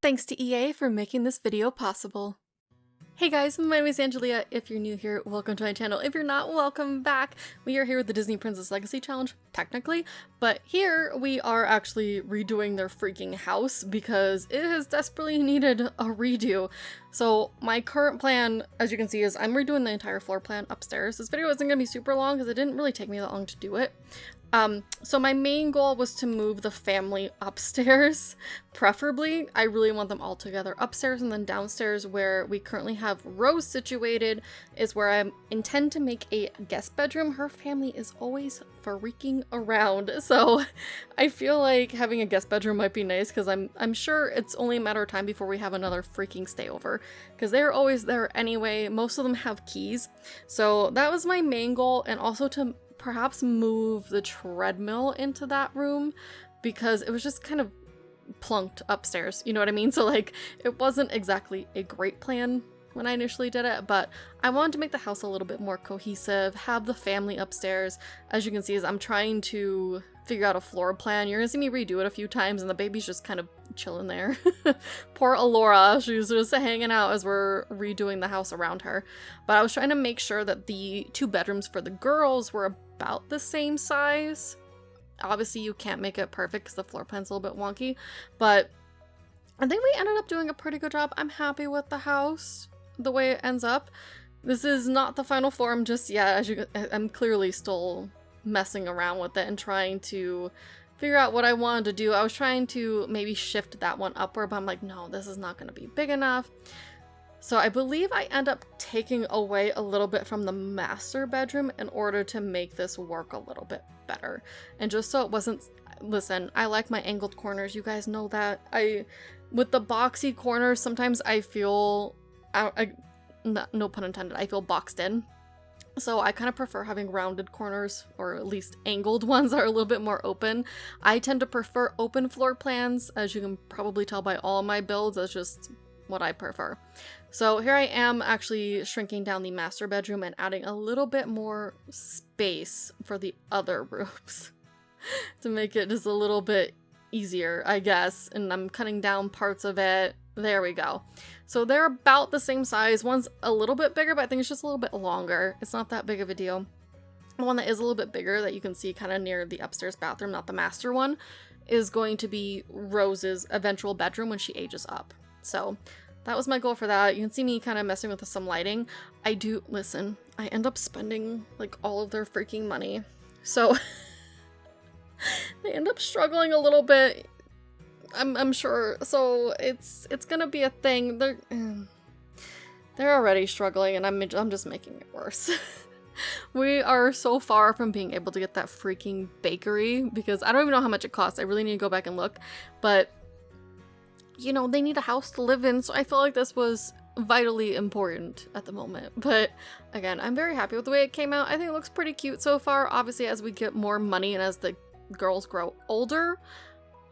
Thanks to EA for making this video possible. Hey guys, my name is Angelia. If you're new here, welcome to my channel. If you're not, welcome back. We are here with the Disney Princess Legacy Challenge, technically, but here we are actually redoing their freaking house because it has desperately needed a redo. So my current plan, as you can see, is I'm redoing the entire floor plan upstairs. This video isn't going to be super long because it didn't really take me that long to do it. So my main goal was to move the family upstairs, preferably. I really want them all together upstairs, and then downstairs where we currently have Rose situated is where I intend to make a guest bedroom. Her family is always freaking around, so I feel like having a guest bedroom might be nice because I'm sure it's only a matter of time before we have another freaking stayover because they're always there anyway. Most of them have keys, so that was my main goal, and also to perhaps move the treadmill into that room because it was just kind of plunked upstairs, you know what I mean? So like it wasn't exactly a great plan when I initially did it, but I wanted to make the house a little bit more cohesive, have the family upstairs. As you can see, as I'm trying to figure out a floor plan, you're gonna see me redo it a few times and the baby's just kind of chilling there. Poor Alora, she's just hanging out as we're redoing the house around her. But I was trying to make sure that the two bedrooms for the girls were about the same size. Obviously you can't make it perfect because the floor plan's a little bit wonky, but I think we ended up doing a pretty good job. I'm happy with the house, the way it ends up. This is not the final form just yet, as I'm clearly still messing around with it and trying to figure out what I wanted to do. I was trying to maybe shift that one upward, but I'm like, no, this is not going to be big enough. So I believe I end up taking away a little bit from the master bedroom in order to make this work a little bit better. And just so it wasn't, listen, I like my angled corners, you guys know that. With the boxy corners, sometimes I feel, no pun intended, I feel boxed in. So I kind of prefer having rounded corners, or at least angled ones that are a little bit more open. I tend to prefer open floor plans, as you can probably tell by all my builds. That's just what I prefer. So here I am actually shrinking down the master bedroom and adding a little bit more space for the other rooms to make it just a little bit easier, I guess. And I'm cutting down parts of it. There we go. So they're about the same size. One's a little bit bigger, but I think it's just a little bit longer. It's not that big of a deal. The one that is a little bit bigger that you can see kind of near the upstairs bathroom, not the master one, is going to be Rose's eventual bedroom when she ages up. So that was my goal for that. You can see me kind of messing with some lighting. Listen, I end up spending like all of their freaking money. So they end up struggling a little bit. I'm sure. So it's gonna be a thing. They're already struggling and I'm just making it worse. We are so far from being able to get that freaking bakery because I don't even know how much it costs. I really need to go back and look, but you know, they need a house to live in, so I feel like this was vitally important at the moment. But again, I'm very happy with the way it came out. I think it looks pretty cute so far. Obviously, as we get more money and as the girls grow older,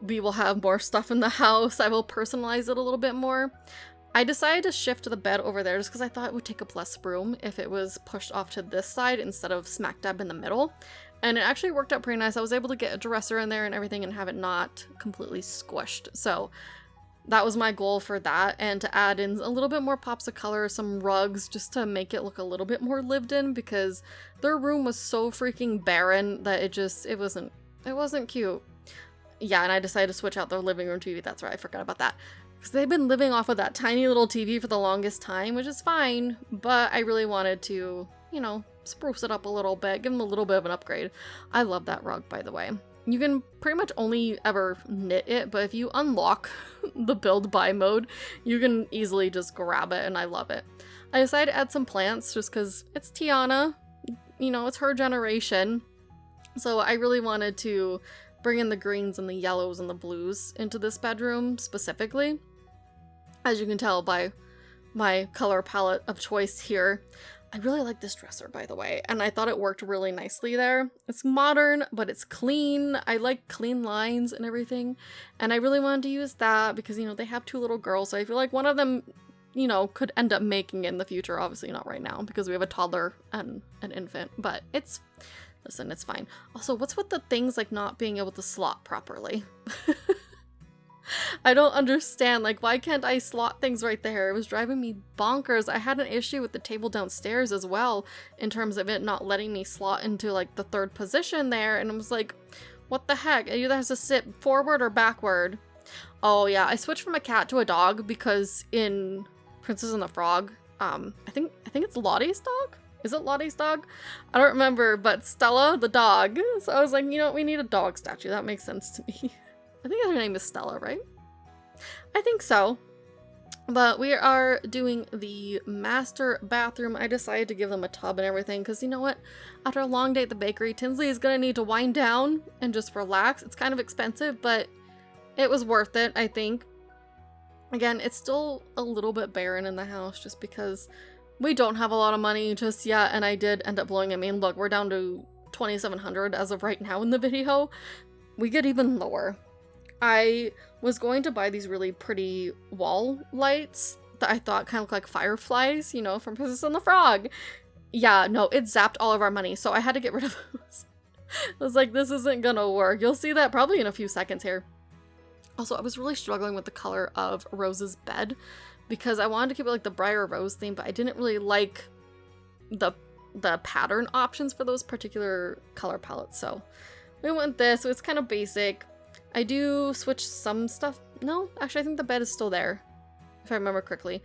we will have more stuff in the house. I will personalize it a little bit more. I decided to shift the bed over there just because I thought it would take up less room if it was pushed off to this side instead of smack dab in the middle. And it actually worked out pretty nice. I was able to get a dresser in there and everything and have it not completely squished. So that was my goal for that, and to add in a little bit more pops of color, some rugs, just to make it look a little bit more lived in because their room was so freaking barren that it wasn't cute. Yeah, and I decided to switch out their living room TV. That's right, I forgot about that. Because they've been living off of that tiny little TV for the longest time, which is fine, but I really wanted to, you know, spruce it up a little bit, give them a little bit of an upgrade. I love that rug, by the way. You can pretty much only ever knit it, but if you unlock the build buy mode, you can easily just grab it, and I love it. I decided to add some plants just because it's Tiana, you know, it's her generation. So I really wanted to bring in the greens and the yellows and the blues into this bedroom specifically. As you can tell by my color palette of choice here. I really like this dresser, by the way, and I thought it worked really nicely there. It's modern, but it's clean. I like clean lines and everything, and I really wanted to use that because, you know, they have two little girls, so I feel like one of them, you know, could end up making it in the future. Obviously not right now because we have a toddler and an infant, but listen, it's fine. Also, what's with the things like not being able to slot properly? I don't understand, like, why can't I slot things right there? It was driving me bonkers. I had an issue with the table downstairs as well, in terms of it not letting me slot into, like, the third position there, and I was like, what the heck? It either has to sit forward or backward. Oh yeah, I switched from a cat to a dog because in Princess and the Frog, I think it's Lottie's dog? Is it Lottie's dog? I don't remember, but Stella, the dog. So I was like, you know, we need a dog statue. That makes sense to me. I think her name is Stella, right? I think so. But we are doing the master bathroom. I decided to give them a tub and everything because you know what? After a long day at the bakery, Tinsley is going to need to wind down and just relax. It's kind of expensive, but it was worth it, I think. Again, it's still a little bit barren in the house just because we don't have a lot of money just yet, and I did end up blowing. I mean, look, we're down to $2,700 as of right now in the video. We get even lower. I was going to buy these really pretty wall lights that I thought kind of looked like fireflies, you know, from Princess and the Frog. Yeah, no, it zapped all of our money, so I had to get rid of those. I was like, this isn't gonna work. You'll see that probably in a few seconds here. Also, I was really struggling with the color of Rose's bed because I wanted to keep it like the Briar Rose theme, but I didn't really like the pattern options for those particular color palettes. So we went this, so it's kind of basic. I do switch some stuff. No, actually I think the bed is still there, if I remember correctly.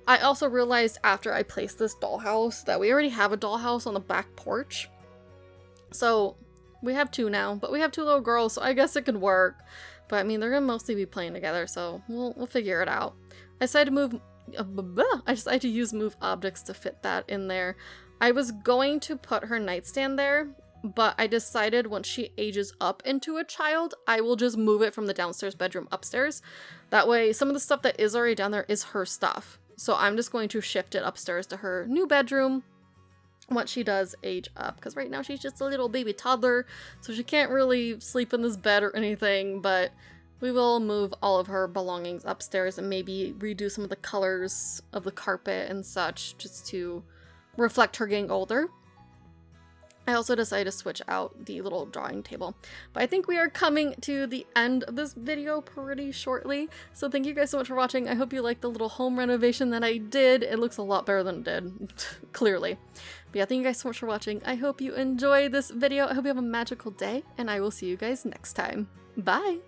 I also realized after I placed this dollhouse that we already have a dollhouse on the back porch. So we have two now, but we have two little girls, so I guess it could work. But I mean, they're gonna mostly be playing together, so we'll figure it out. I decided to use move objects to fit that in there. I was going to put her nightstand there, but I decided once she ages up into a child, I will just move it from the downstairs bedroom upstairs. That way, some of the stuff that is already down there is her stuff. So I'm just going to shift it upstairs to her new bedroom once she does age up, because right now she's just a little baby toddler, so she can't really sleep in this bed or anything, but we will move all of her belongings upstairs and maybe redo some of the colors of the carpet and such just to reflect her getting older. I also decided to switch out the little drawing table. But I think we are coming to the end of this video pretty shortly. So thank you guys so much for watching. I hope you liked the little home renovation that I did. It looks a lot better than it did, clearly. But yeah, thank you guys so much for watching. I hope you enjoy this video. I hope you have a magical day, and I will see you guys next time. Bye!